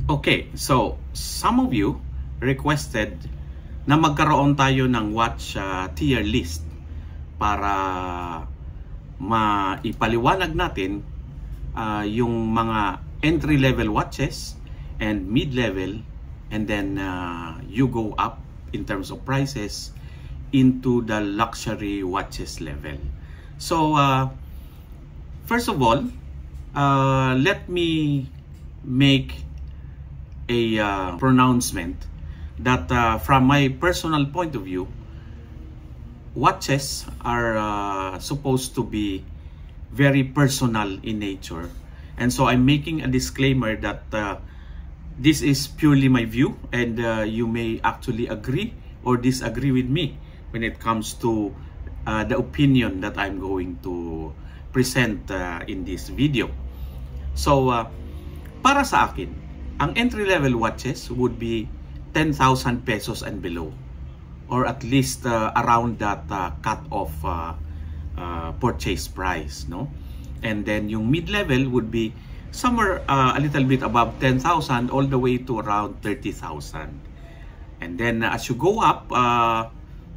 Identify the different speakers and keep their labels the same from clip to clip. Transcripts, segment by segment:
Speaker 1: Okay, so some of you requested na magkaroon tayo ng watch tier list para maipaliwanag natin yung mga entry-level watches and mid-level, and then you go up in terms of prices into the luxury watches level. So first of all, let me make a pronouncement that from my personal point of view, watches are supposed to be very personal in nature, and so I'm making a disclaimer that this is purely my view, and you may actually agree or disagree with me when it comes to the opinion that I'm going to present in this video. So para sa akin, ang entry-level watches would be 10,000 pesos and below, or at least around that cut-off purchase price, no? And then yung mid-level would be somewhere a little bit above 10,000 all the way to around 30,000. And then as you go up,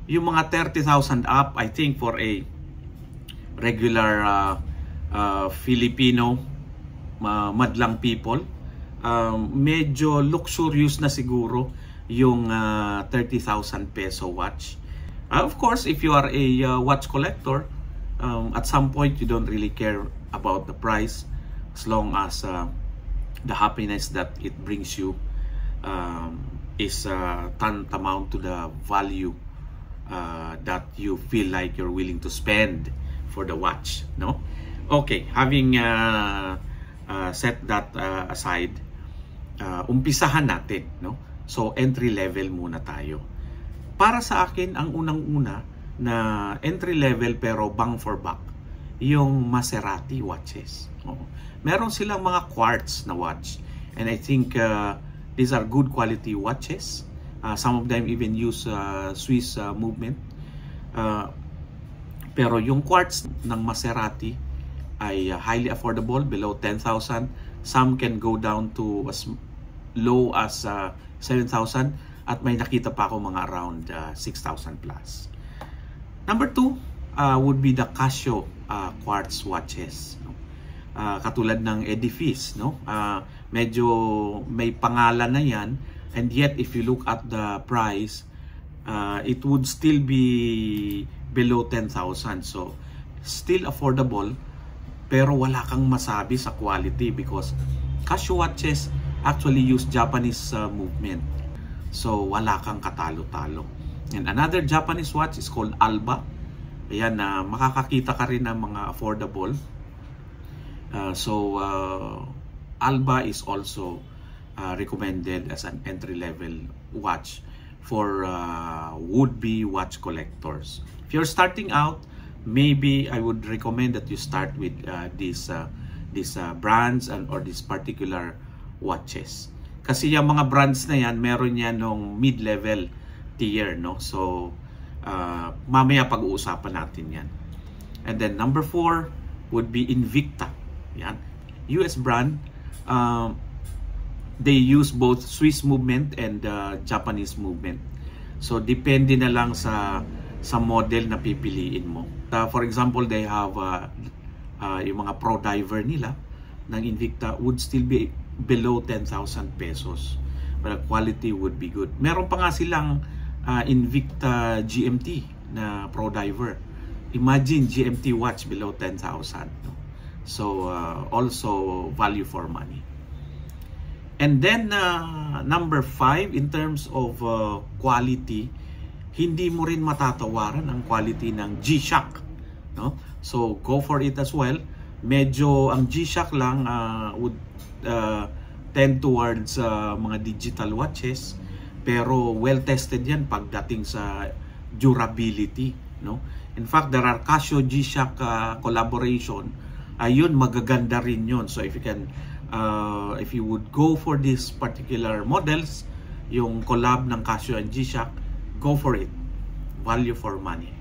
Speaker 1: yung mga 30,000 up, I think for a regular Filipino madlang people, medyo luxurious na siguro yung 30,000 peso watch. Of course, if you are a watch collector, at some point you don't really care about the price, as long as the happiness that it brings you is tantamount to the value that you feel like you're willing to spend for the watch, no? Okay, having set that aside, umpisahan natin, no? So entry level muna tayo. Para sa akin, ang unang-una na entry level pero bang for buck, yung Maserati watches. Meron silang mga quartz na watch, and I think these are good quality watches. Some of them even use Swiss movement. Pero yung quartz ng Maserati ay highly affordable, below 10,000. Some can go down to as low as 7,000, at may nakita pa ako mga around 6,000 plus. Number 2 would be the Casio quartz watches, no? Katulad ng Edifice, no? Medyo may pangalan na yan, and yet if you look at the price, it would still be below 10,000. So still affordable, pero wala kang masabi sa quality because Casio watches actually use Japanese movement. So wala kang katalo-talo. And another Japanese watch is called Alba. Ayan, makakakita ka rin ng mga affordable. So Alba is also recommended as an entry-level watch for would-be watch collectors. If you're starting out, maybe I would recommend that you start with these brands or these particular watches. Kasi yung mga brands na yan, meron yan ng mid-level tier, no? So mamaya pag-uusapan natin yan. And then number 4 would be Invicta. Yan, US brand. They use both Swiss movement and Japanese movement. So depende na lang sa model na pipiliin mo. For example, they have yung mga Pro Diver nila ng Invicta would still be below 10,000 pesos, but the quality would be good. Meron pa nga silang Invicta GMT na Pro Diver. Imagine GMT watch below 10,000. So also value for money. And then number 5, in terms of quality, hindi mo rin matatawaran ang quality ng G-Shock, no? So go for it as well. Medyo ang G-Shock lang would tend towards mga digital watches, pero well tested yan pagdating sa durability, no? In fact, there are Casio G-Shock collaboration. Ayun, magaganda rin yun. So if you can if you would go for these particular models, yung collab ng Casio and G-Shock, go for it. Value for money.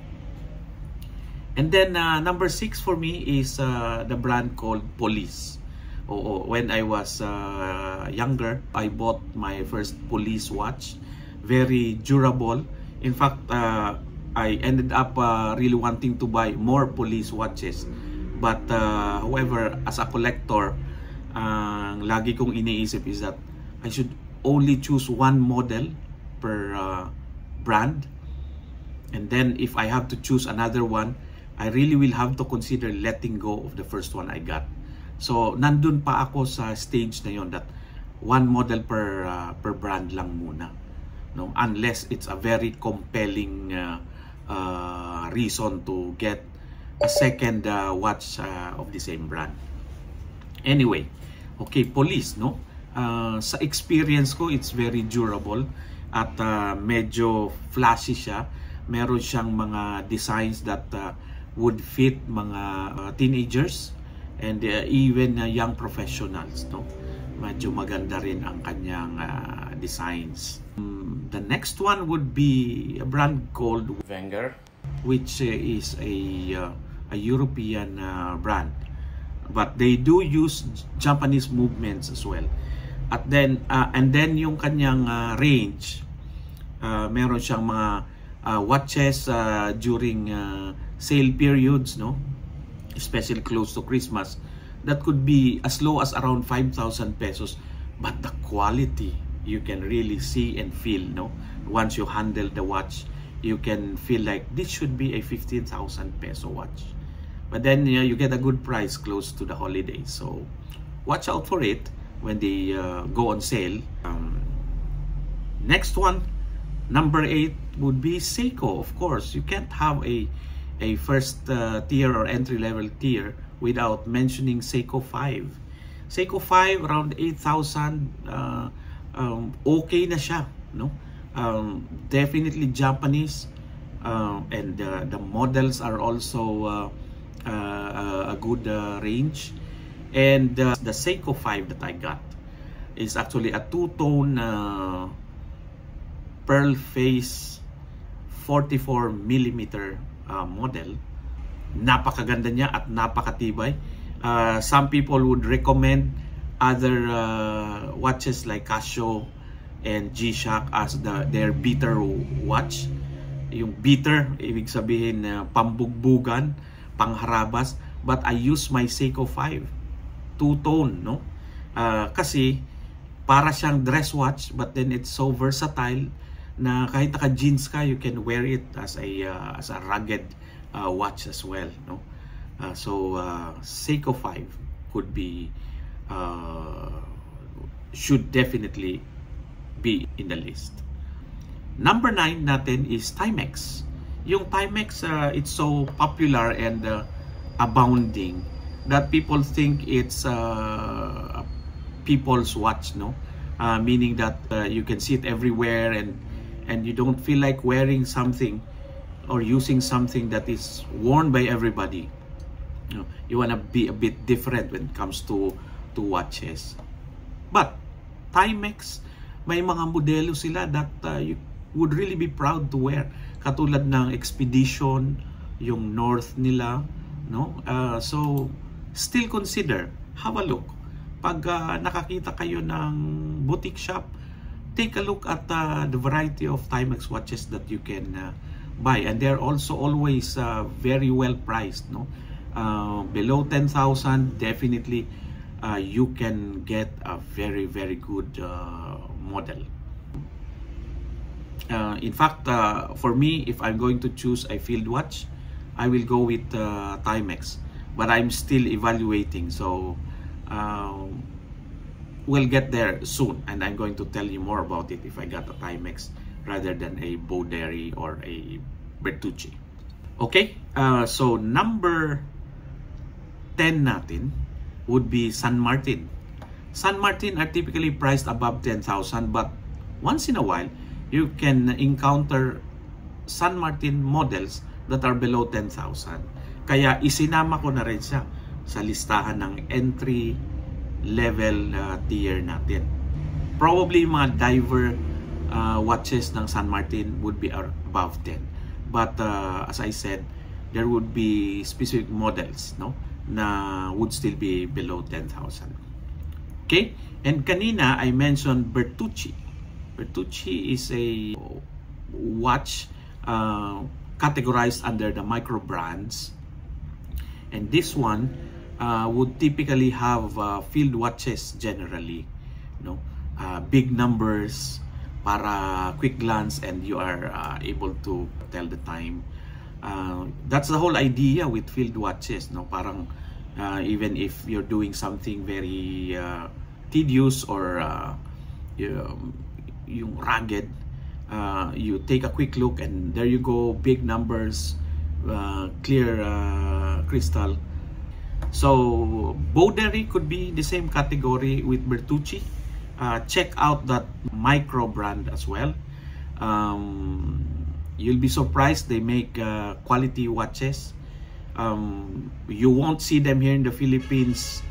Speaker 1: And then number 6 for me is the brand called Police. Oo, when I was younger, I bought my first police watch. Very durable. In fact, I ended up really wanting to buy more police watches. But however, as a collector, ang lagi kong iniisip is that I should only choose one model per brand. And then if I have to choose another one, I really will have to consider letting go of the first one I got. So nandun pa ako sa stage na yon, that one model per brand lang muna, no, unless it's a very compelling reason to get a second watch of the same brand. Anyway, okay, police, no, sa experience ko, it's very durable at medyo flashy siya. Meron siyang mga designs that would fit mga teenagers and even young professionals, no. Medyo maganda rin ang kanyang designs. The next one would be a brand called Wenger, which is a European brand, but they do use Japanese movements as well. At then and then yung kanyang range, meron siyang mga watches during sale periods, no, especially close to Christmas, that could be as low as around 5,000 pesos, but the quality you can really see and feel, no, once you handle the watch, you can feel like this should be a 15,000 peso watch. But then you get a good price close to the holidays, so watch out for it when they go on sale. Next one, number 8, would be Seiko. Of course, you can't have a first tier or entry-level tier without mentioning Seiko 5. Seiko 5, around 8,000, okay na siya, no? Definitely Japanese, and the models are also a good range. And the Seiko 5 that I got is actually a two-tone pearl face 44mm model. Napakaganda niya at napakatibay. Some people would recommend other watches like Casio and G-Shock as their beater watch. Yung beater, ibig sabihin pambugbugan, pangharabas. But I use my Seiko 5 two-tone, no? Kasi para siyang dress watch, but then it's so versatile na kahit naka-jeans ka, you can wear it as a rugged watch as well, no? So Seiko 5 could be should definitely be in the list. Number 9 natin is Timex. Yung Timex, it's so popular and abounding that people think it's a people's watch, no? Meaning that you can see it everywhere, and you don't feel like wearing something or using something that is worn by everybody. You want to be a bit different when it comes to watches. But Timex, may mga modelo sila that you would really be proud to wear. Katulad ng Expedition, yung North nila, no? So still consider, have a look. Pag nakakita kayo ng boutique shop, take a look at the variety of Timex watches that you can buy, and they're also always very well priced, no? Below 10,000, definitely you can get a very, very good model. In fact, for me, if I'm going to choose a field watch, I will go with Timex, but I'm still evaluating, so we'll get there soon, and I'm going to tell you more about it if I got a Timex rather than a Bowderi or a Bertucci. Okay, so number 10 natin would be San Martin. San Martin are typically priced above 10,000, but once in a while, you can encounter San Martin models that are below 10,000. Kaya isinama ko na rin siya sa listahan ng entry level tier natin. Probably mga diver watches ng San Martin would be above 10. But as I said, there would be specific models, no, na would still be below 10,000. Okay, and kanina I mentioned Bertucci. Bertucci is a watch categorized under the micro brands, and this one would typically have field watches generally, big numbers para quick glance and you are able to tell the time. That's the whole idea with field watches, no? Parang even if you're doing something very tedious or yung rugged, you take a quick look and there you go, big numbers, clear crystal. So Bowdery could be the same category with Bertucci. Check out that micro brand as well. You'll be surprised, they make quality watches. You won't see them here in the Philippines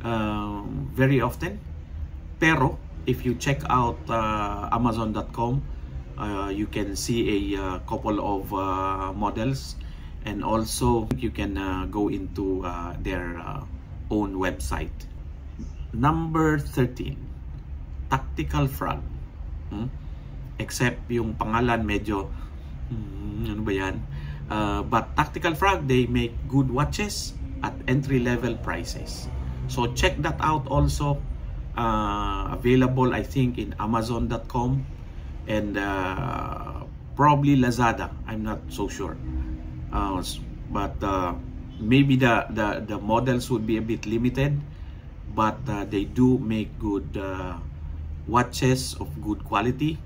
Speaker 1: very often, pero if you check out Amazon.com, you can see a couple of models, and also you can go into their own website. Number 13, Tactical Frog. Except yung pangalan medyo ano ba yan? But Tactical Frog, they make good watches at entry-level prices. So check that out also. Available I think in Amazon.com and probably Lazada. I'm not so sure. But maybe the models would be a bit limited, but they do make good watches of good quality,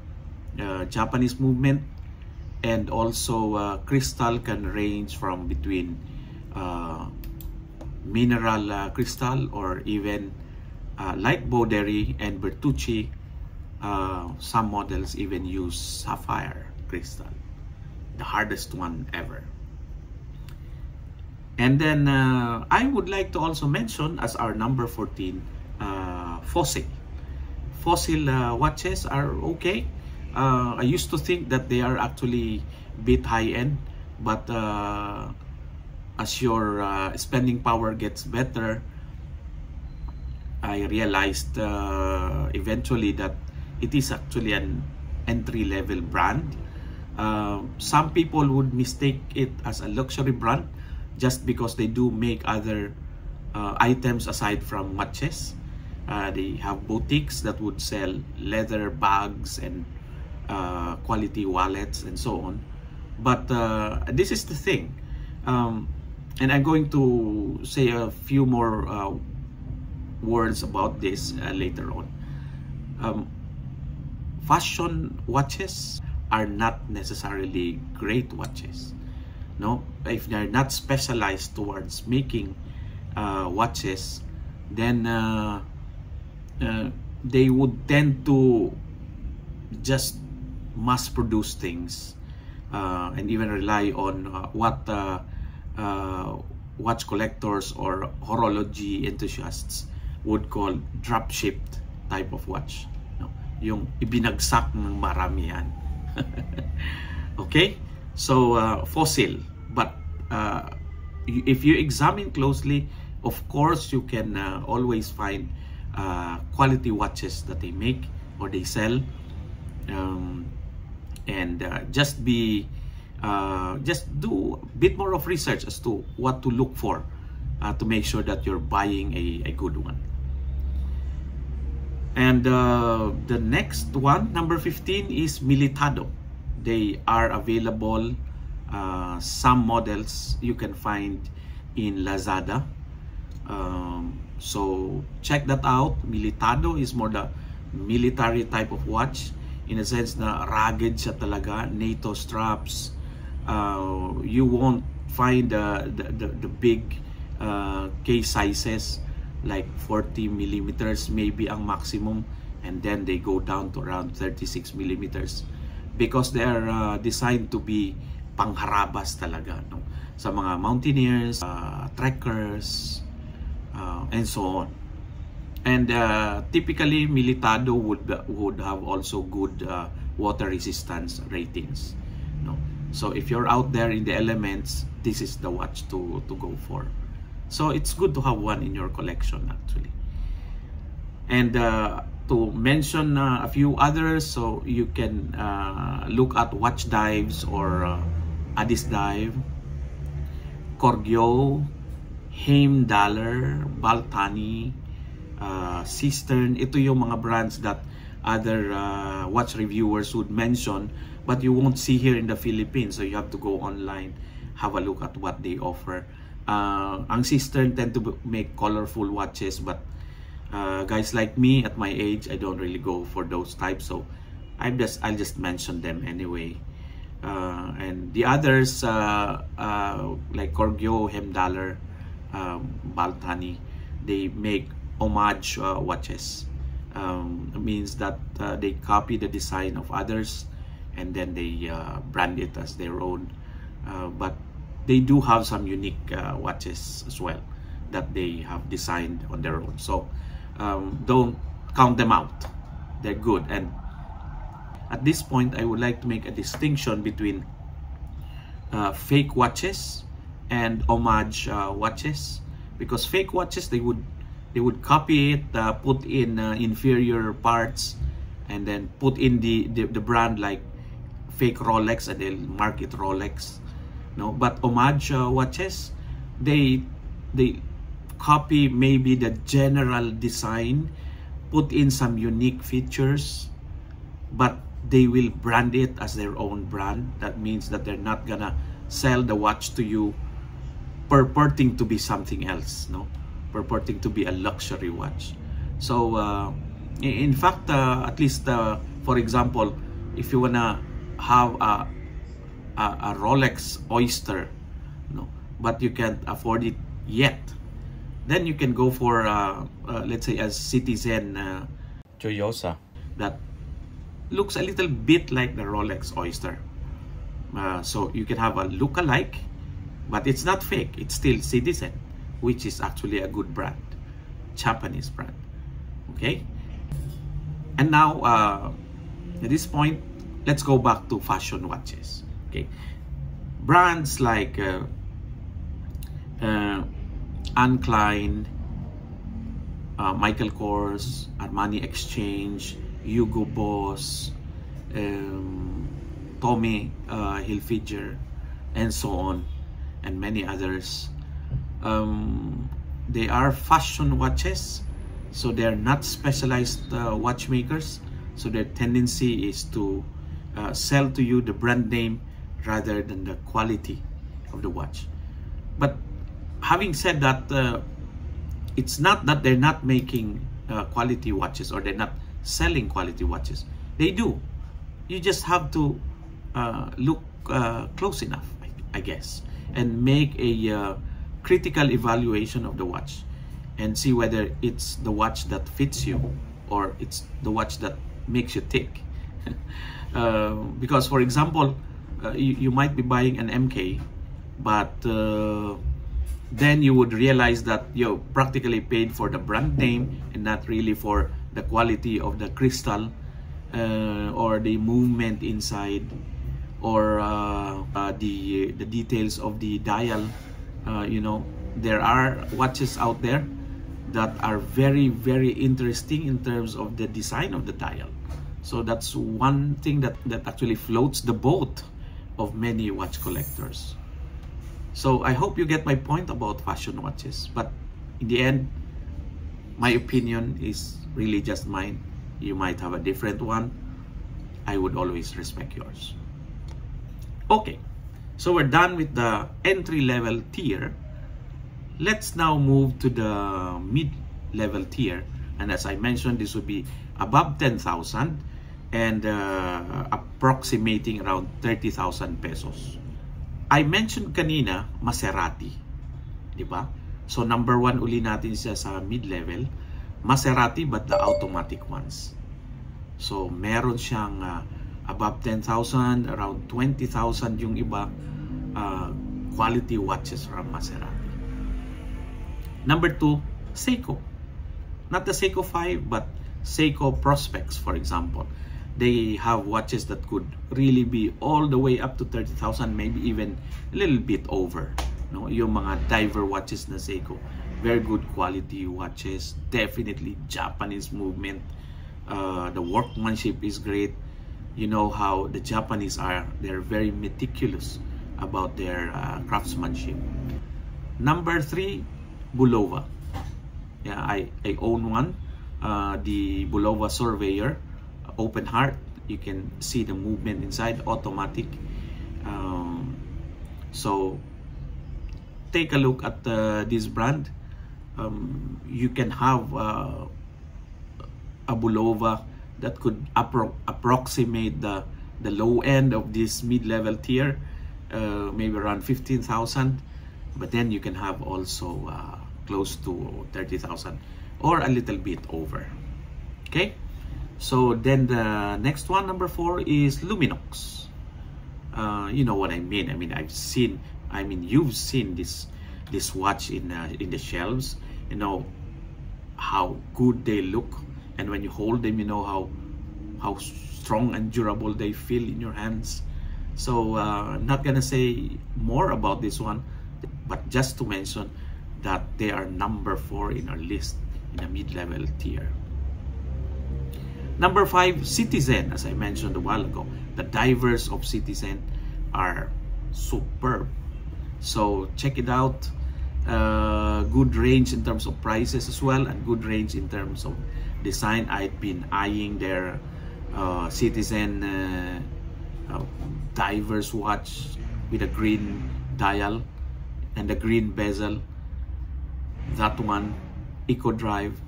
Speaker 1: Japanese movement, and also crystal can range from between mineral crystal or even like Bowdery and Bertucci. Some models even use sapphire crystal, the hardest one ever. And then I would like to also mention as our number 14, Fossil. Fossil watches are okay. I used to think that they are actually a bit high-end, but as your spending power gets better, I realized eventually that it is actually an entry-level brand. Some people would mistake it as a luxury brand just because they do make other items aside from watches. They have boutiques that would sell leather bags and quality wallets and so on. But this is the thing, and I'm going to say a few more words about this later on. Fashion watches are not necessarily great watches. No, if they're not specialized towards making watches, then they would tend to just mass produce things and even rely on what watch collectors or horology enthusiasts would call drop-shipped type of watch. No? Yung ibinagsak ng maramihan. Okay? So, Fossil. But if you examine closely, of course, you can always find quality watches that they make or they sell. And just do a bit more of research as to what to look for to make sure that you're buying a good one. And the next one, number 15, is Militado. They are available. Some models you can find in Lazada. So check that out. Militado is more the military type of watch, in a sense na rugged siya talaga, NATO straps. You won't find the big case sizes like 40 millimeters maybe ang maximum, and then they go down to around 36 millimeters because they are designed to be pangharabas talaga, no? Sa mga mountaineers, trekkers, and so on. And typically Militado would have also good water resistance ratings, no? So if you're out there in the elements, this is the watch to go for. So it's good to have one in your collection actually. And to mention a few others, so you can look at Watch Dives or Addis Dive, Korgyo, Heimdallr, Baltani, Cistern. Ito yung mga brands that other watch reviewers would mention, but you won't see here in the Philippines, so you have to go online, have a look at what they offer. Ang Cistern tend to make colorful watches, but guys like me at my age, I don't really go for those types, so I'll just mention them anyway. And the others like Korgyo, Heimdallr, Baltani, they make homage watches. Means that they copy the design of others and then they brand it as their own, but they do have some unique watches as well that they have designed on their own. So don't count them out, they're good. And at this point, I would like to make a distinction between fake watches and homage watches, because fake watches, they would copy it, put in inferior parts, and then put in the brand like fake Rolex, and they'll mark it Rolex. No, but homage watches, they copy maybe the general design, put in some unique features, but they will brand it as their own brand. That means that they're not gonna sell the watch to you purporting to be something else, no, purporting to be a luxury watch. So in fact, at least for example, if you wanna have a Rolex Oyster, no, but you can't afford it yet, then you can go for let's say a Citizen Gioiosa that looks a little bit like the Rolex Oyster. So you can have a look-alike, but it's not fake, it's still Citizen, which is actually a good brand, Japanese brand. Okay, and now at this point, let's go back to fashion watches. Okay, brands like Anne Klein, Michael Kors, Armani Exchange, Hugo Boss, Tommy Hilfiger, and so on, and many others. They are fashion watches, so they're not specialized watchmakers, so their tendency is to sell to you the brand name rather than the quality of the watch. But having said that, it's not that they're not making quality watches or they're not selling quality watches. They do. You just have to look close enough, I guess, and make a critical evaluation of the watch and see whether it's the watch that fits you or it's the watch that makes you tick. Because for example, you might be buying an MK, but then you would realize that you practically paid for the brand name and not really for the quality of the crystal or the movement inside, or the details of the dial. You know, there are watches out there that are very, very interesting in terms of the design of the dial. So that's one thing that actually floats the boat of many watch collectors. So I hope you get my point about fashion watches, but in the end, my opinion is really just mine. You might have a different one. I would always respect yours. Okay, so we're done with the entry-level tier. Let's now move to the mid-level tier. And as I mentioned, this would be above 10,000 and approximating around 30,000 pesos. I mentioned kanina Maserati, di ba? So number 1 uli natin siya sa mid-level, Maserati, but the automatic ones. So meron siyang above 10,000, around 20,000 yung iba, quality watches from Maserati. Number 2, Seiko. Not the Seiko 5, but Seiko Prospex, for example. They have watches that could really be all the way up to 30,000, maybe even a little bit over. No, yung mga diver watches na Seiko. very good quality watches, definitely Japanese movement. The workmanship is great. You know how the Japanese are, they're very meticulous about their craftsmanship. Number 3, Bulova. Yeah, I own one, the Bulova Surveyor, open heart. You can see the movement inside, automatic. So take a look at this brand. You can have a Bulova that could approximate the low end of this mid-level tier, maybe around 15,000, but then you can have also close to 30,000 or a little bit over. Okay, so then the next one, number 4, is Luminox. You know what I mean. You've seen this watch in the shelves. You know how good they look, and when you hold them, you know how strong and durable they feel in your hands. So I'm not gonna say more about this one, but just to mention that they are number 4 in our list in the mid-level tier. Number 5, Citizen. As I mentioned a while ago, the divers of Citizen are superb. So check it out. Good range in terms of prices as well, and good range in terms of design. I've been eyeing their Citizen divers watch with a green dial and a green bezel. That one, Eco Drive,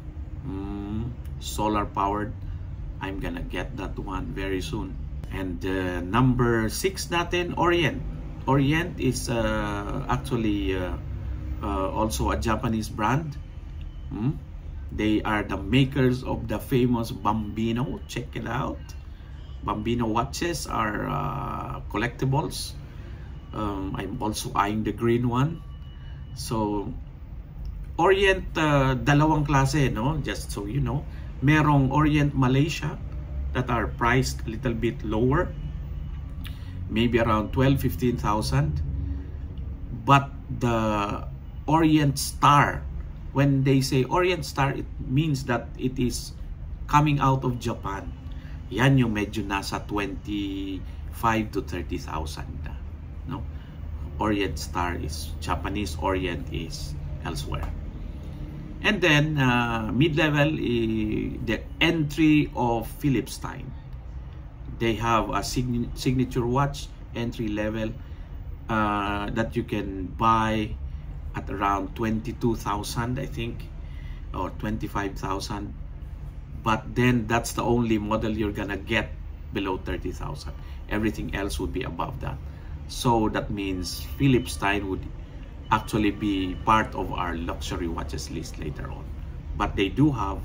Speaker 1: solar powered. I'm gonna get that one very soon. And number 6 natin, Orient. Orient is actually also a Japanese brand. They are the makers of the famous Bambino. Check it out. Bambino watches are collectibles. I'm also eyeing the green one. So Orient, dalawang klase, no? Just so you know. Merong Orient Malaysia that are priced a little bit lower, maybe around 12,000-15,000. But the Orient Star, when they say Orient Star, it means that it is coming out of Japan. Yan yung medyo nasa 25,000 to 30,000 na, no? Orient Star is Japanese, Orient is elsewhere. And then mid-level, the entry of Philip Stein. They have a signature watch, entry level, that you can buy at around 22,000, I think, or 25,000. But then that's the only model you're gonna get below 30,000. Everything else would be above that. So that means Philip Stein would actually be part of our luxury watches list later on. But they do have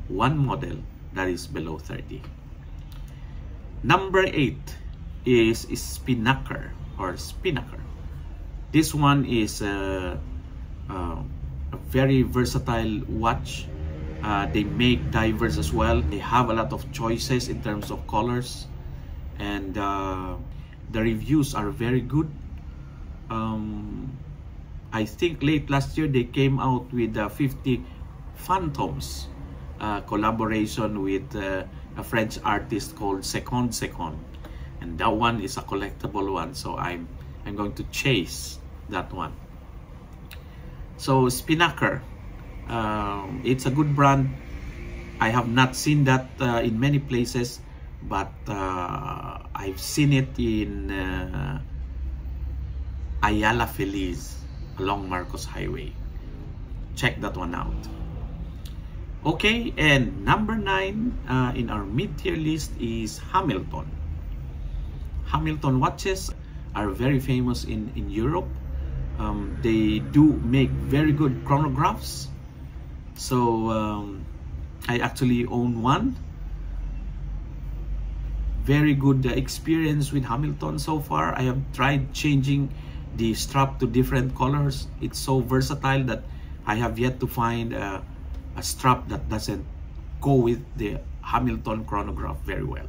Speaker 1: one model that is below 30. Number 8 is Spinnaker or Spinnaker. This one is a very versatile watch. They make divers as well. They have a lot of choices in terms of colors, and the reviews are very good. I think late last year they came out with 50 Phantoms, collaboration with a French artist called Second, and that one is a collectible one, so I'm going to chase that one. So Spinnaker, it's a good brand. I have not seen that in many places, but I've seen it in Ayala Feliz along Marcos Highway. Check that one out. Okay, and number 9 in our mid-tier list is Hamilton. Hamilton watches are very famous in Europe. They do make very good chronographs. So I actually own one. Very good experience with Hamilton so far. I have tried changing the strap to different colors. It's so versatile that I have yet to find a strap that doesn't go with the Hamilton chronograph very well.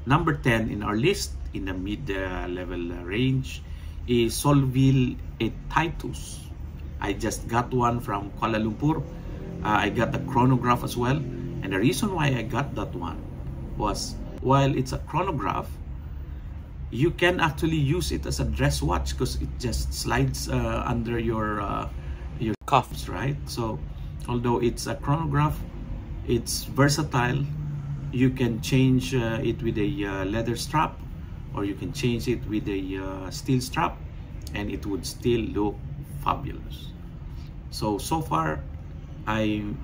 Speaker 1: Number 10 in our list in the mid-level range is Solville et Titus. I just got one from Kuala Lumpur. I got the chronograph as well. And the reason why I got that one was, while it's a chronograph, you can actually use it as a dress watch because it just slides under your cuffs, right? So although it's a chronograph, it's versatile. You can change it with a leather strap, or you can change it with a steel strap, and it would still look fabulous. So far, I'm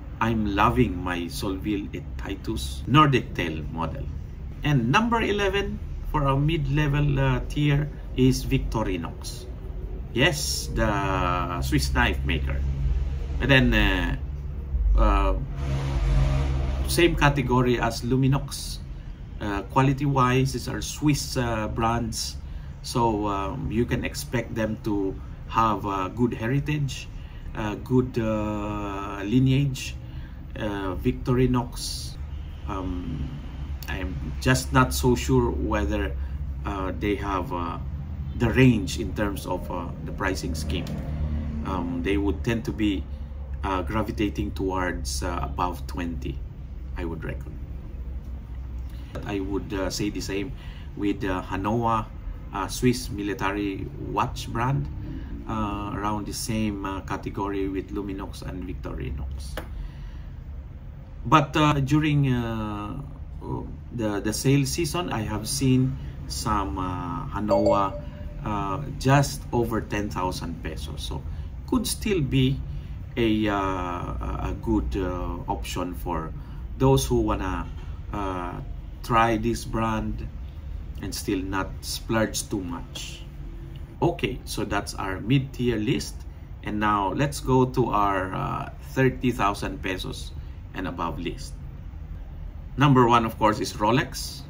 Speaker 1: loving my Solville et Titus Nordic tail model. And number 11 for our mid-level tier is Victorinox. Yes, the Swiss knife maker. And then same category as Luminox. Quality-wise, these are Swiss brands, so you can expect them to have good heritage, good lineage. Victorinox, I'm just not so sure whether they have the range in terms of the pricing scheme. They would tend to be gravitating towards above 20, I would reckon. I would say the same with Hanoa, Swiss military watch brand, around the same category with Luminox and Victorinox. But during the sale season, I have seen some Hanoa just over 10,000 pesos. So could still be a good option for those who wanna try this brand and still not splurge too much. Okay, so that's our mid-tier list, and now let's go to our 30,000 pesos and above list. Number one, of course, is Rolex,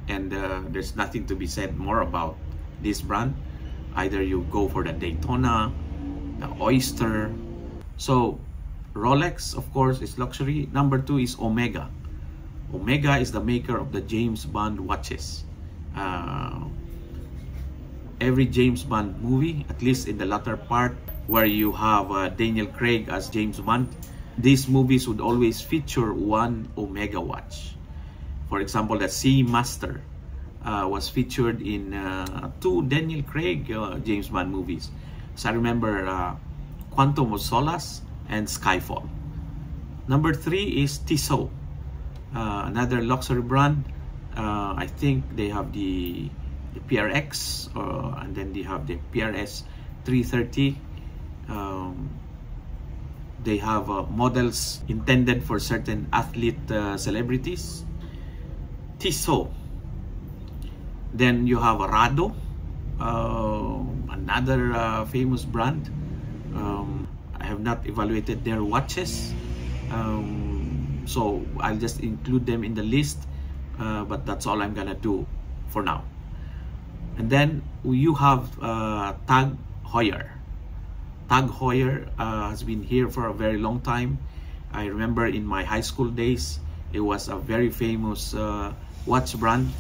Speaker 1: and there's nothing to be said more about this brand. Either you go for the Daytona, the Oyster. So Rolex, of course, is luxury. Number two is Omega. Omega is the maker of the James Bond watches. Every James Bond movie, at least in the latter part where you have Daniel Craig as James Bond, these movies would always feature one Omega watch. For example, the Seamaster was featured in two Daniel Craig James Bond movies. So I remember Quantum of Solace and Skyfall. Number three is Tissot, another luxury brand. I think they have the PRX, and then they have the PRS 330. They have models intended for certain athlete celebrities. Tissot. Then you have Rado, another famous brand. I have not evaluated their watches, so I'll just include them in the list, but that's all I'm gonna do for now. And then you have Tag Heuer. Tag Heuer has been here for a very long time. I remember in my high school days, it was a very famous watch brand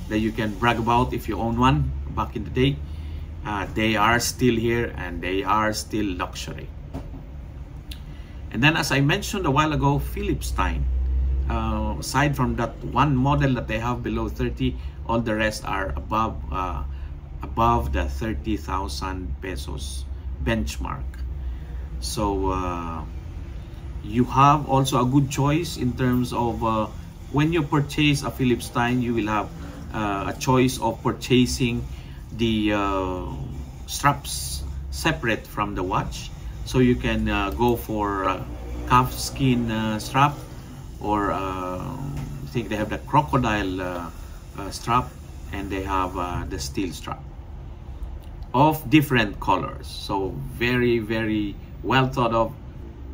Speaker 1: that you can brag about if you own one back in the day. They are still here and they are still luxury. And then, as I mentioned a while ago, Philippe Stein. Aside from that one model that they have below 30, all the rest are above the 30,000 pesos benchmark. So you have also a good choice in terms of when you purchase a Philippe Stein, you will have a choice of purchasing the straps separate from the watch. So you can go for calfskin strap, or I think they have the crocodile strap, and they have the steel strap of different colors. So very, very well thought of.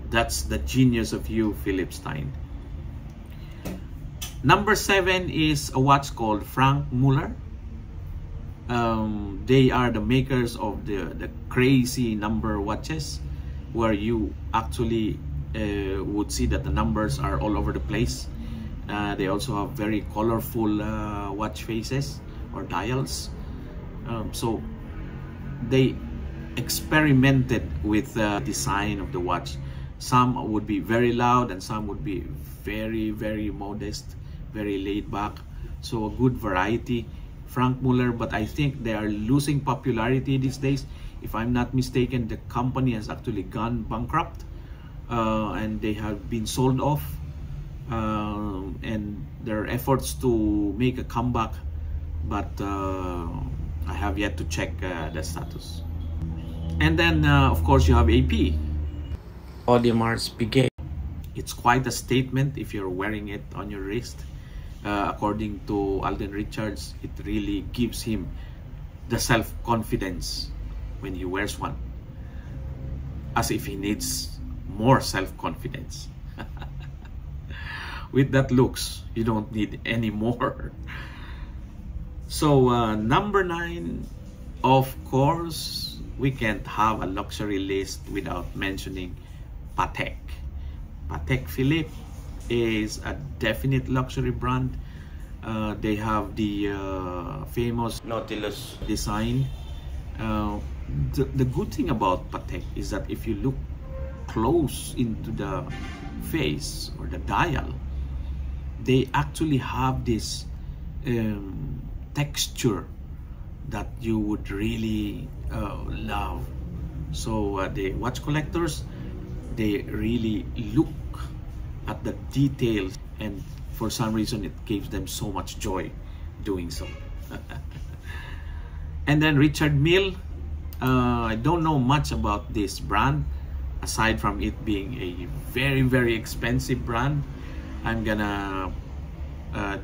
Speaker 1: That's the genius of you, Philippe Stein. Number 7 is a watch called Frank Muller. They are the makers of the crazy number watches, where you actually would see that the numbers are all over the place. They also have very colorful watch faces or dials. So they experimented with the design of the watch. Some would be very loud and some would be very, very modest, very laid back. So a good variety. Frank Muller, but I think they are losing popularity these days. If I'm not mistaken, the company has actually gone bankrupt and they have been sold off. And their efforts to make a comeback, but I have yet to check the status. And then of course you have AP, Audemars Piguet. It's quite a statement if you're wearing it on your wrist. According to Alden Richards, it really gives him the self-confidence when he wears one, as if he needs more self-confidence. With that looks, you don't need any more. So number 9, of course, we can't have a luxury list without mentioning Patek. Patek Philippe is a definite luxury brand. They have the famous Nautilus design. The good thing about Patek is that if you look close into the face or the dial, they actually have this texture that you would really love. So the watch collectors, they really look at the details, and for some reason it gives them so much joy doing so. And then Richard Mille, I don't know much about this brand aside from it being a very, very expensive brand. I'm gonna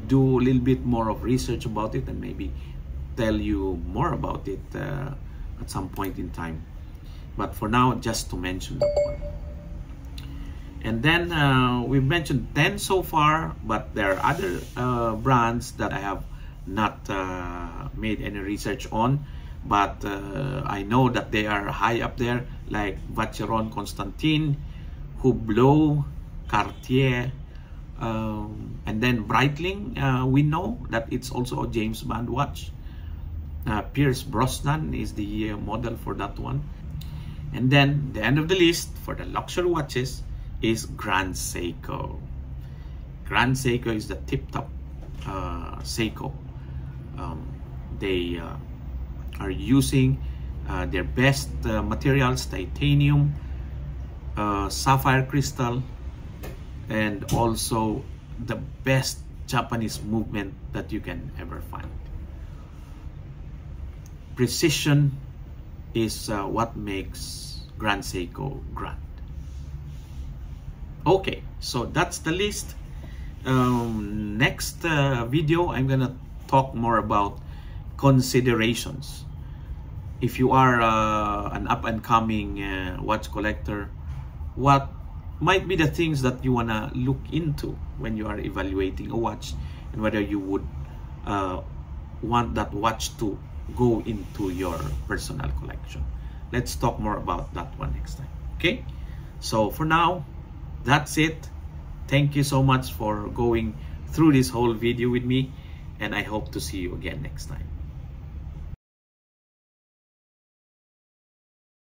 Speaker 1: do a little bit more of research about it and maybe tell you more about it at some point in time. But for now, just to mention that one. And then we've mentioned 10 so far, but there are other brands that I have not made any research on, but I know that they are high up there, like Vacheron Constantin, Hublot, Cartier, and then Breitling. We know that it's also a James Bond watch. Pierce Brosnan is the model for that one. And then the end of the list for the luxury watches is Grand Seiko. Grand Seiko is the tip-top Seiko. They are using their best materials, titanium, sapphire crystal, and also the best Japanese movement that you can ever find. Precision is what makes Grand Seiko grand. Okay, so that's the list. Next video, I'm gonna talk more about considerations. If you are an up-and-coming watch collector, what might be the things that you wanna look into when you are evaluating a watch, and whether you would want that watch to go into your personal collection. Let's talk more about that one next time. Okay, so for now, that's it. Thank you so much for going through this whole video with me, and I hope to see you again next time.